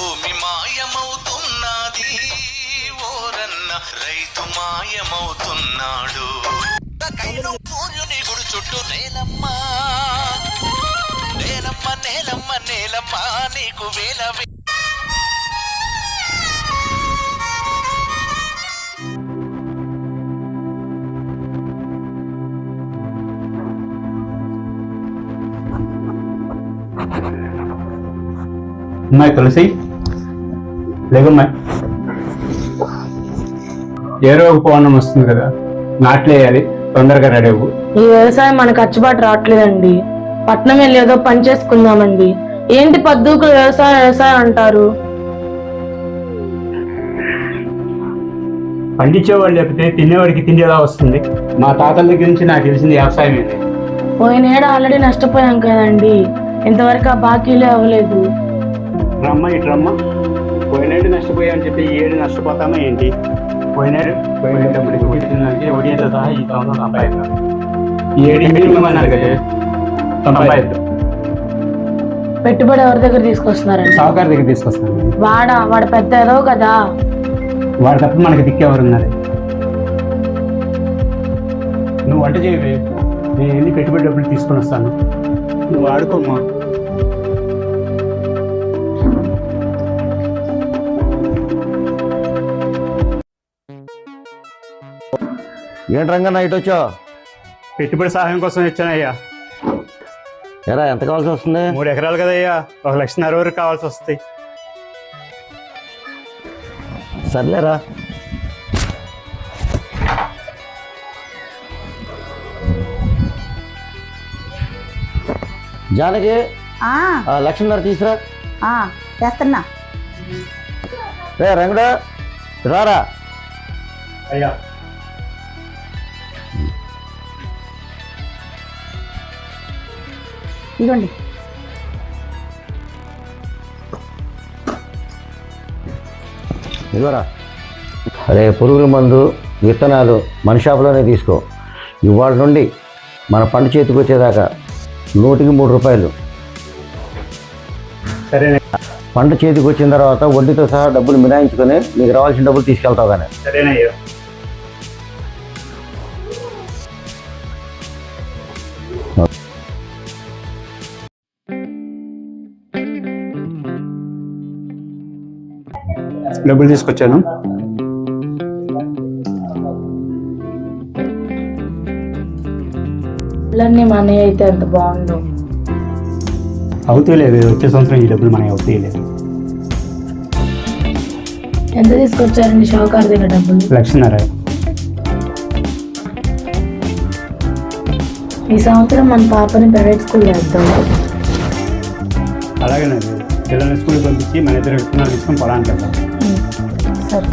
భూమి మాయమవుతున్నది ఓరన్న రైతు మాయమవుతున్నాడు సూర్యుని గుడి చుట్టూ నేలమ్మ నేలమ్మ నేలమ్మ నేలమ్మ నీకు వేల అమ్మాయి తులసి లేకమ్మాయి ఏరో ఒక పౌర్ణం వస్తుంది కదా, నాట్లు వేయాలి, తొందరగా రెడీ అవ్వు. ఈ వ్యవసాయం మనకు అచ్చుబాటు రావట్లేదండి. పట్నం వెళ్ళి ఏదో పని చేసుకుందామండి. ఏంటి పద్దూకులు వ్యవసాయం వ్యవసాయం అంటారు? పండించేవాళ్ళు లేకపోతే తినేవాడికి తిండి ఎలా వస్తుంది? మా తాతల దగ్గర నుంచి నాకు తెలిసింది వ్యవసాయమే. పోయినేడు ఆల్రెడీ నష్టపోయాం కదండి, ఇంతవరకు ఆ బాకీలే అవ్వలేదు. రమ్మ ఇటు రమ్మ, పోయినేడు నష్టపోయామని చెప్పి ఈ ఏడు నష్టపోతామా ఏంటి? పోయినేడు ఒడియతో సహా ఈ సంవత్సరం సంపాదిస్తాం. ఈ ఏడు అన్నారు కదా, సంపాదిస్తాం. పెట్టుబడి ఎవరి దగ్గర తీసుకొస్తున్నారండి? సావుకారు దగ్గర తీసుకొస్తాను. వాడు పెద్ద ఏదో కదా, వాడు తప్ప మనకి దిక్కెవరున్నారు? నువ్వు వంట చేయవే, నేను వెళ్ళి పెట్టుబడి డబ్బులు తీసుకొని వస్తాను, నువ్వు ఆడుకోమ్మా. ఏంట్రంగా నైట్ వచ్చావు? పెట్టుబడి సహాయం కోసం వచ్చానయ్యా. ఎరా ఎంత కావాల్సి వస్తుంది? 3 ఎకరాలు కదయ్యా, 1,60,000 వరకు కావాల్సి వస్తాయి. సర్లేరా. జానకి లక్ష్మీన్నర తీసురా. చేస్తున్నా. రే రంగుడా రారా. అయ్యా ఇదిగోండి. ఇదిగోరా. అరే పురుగుల మందు విత్తనాలు మన షాపులోనే తీసుకో. ఇవాళ నుండి మన పంట చేతికి వచ్చేదాకా 100కి 3 రూపాయలు. సరేనా? పంట చేతికి వచ్చిన తర్వాత వడ్డీతో సహా డబ్బులు మినాయించుకొని నీకు రావాల్సిన డబ్బులు తీసుకెళ్తావు. కానీ సరేనయ్యా. డబ్బులు తీసుకొచ్చాను. మా అన్నయ్య అయితే ఎంత బాగుండు. అవుతాయిలేదు, వచ్చే సంవత్సరం ఈ డబ్బులు మనకి అవుతాయిలేదు. ఎంత తీసుకొచ్చారండి షావుకారు దగ్గర డబ్బులు? 1,60,000. ఈ సంవత్సరం మన పాపని ప్రైవేట్ స్కూల్ వేద్దాం. అలాగేనండి, పిల్లల్ని స్కూల్కి పంపించి మన ఇద్దరు విత్తనాలు తీసుకొని పొలానికి వెళ్దాం. సరే.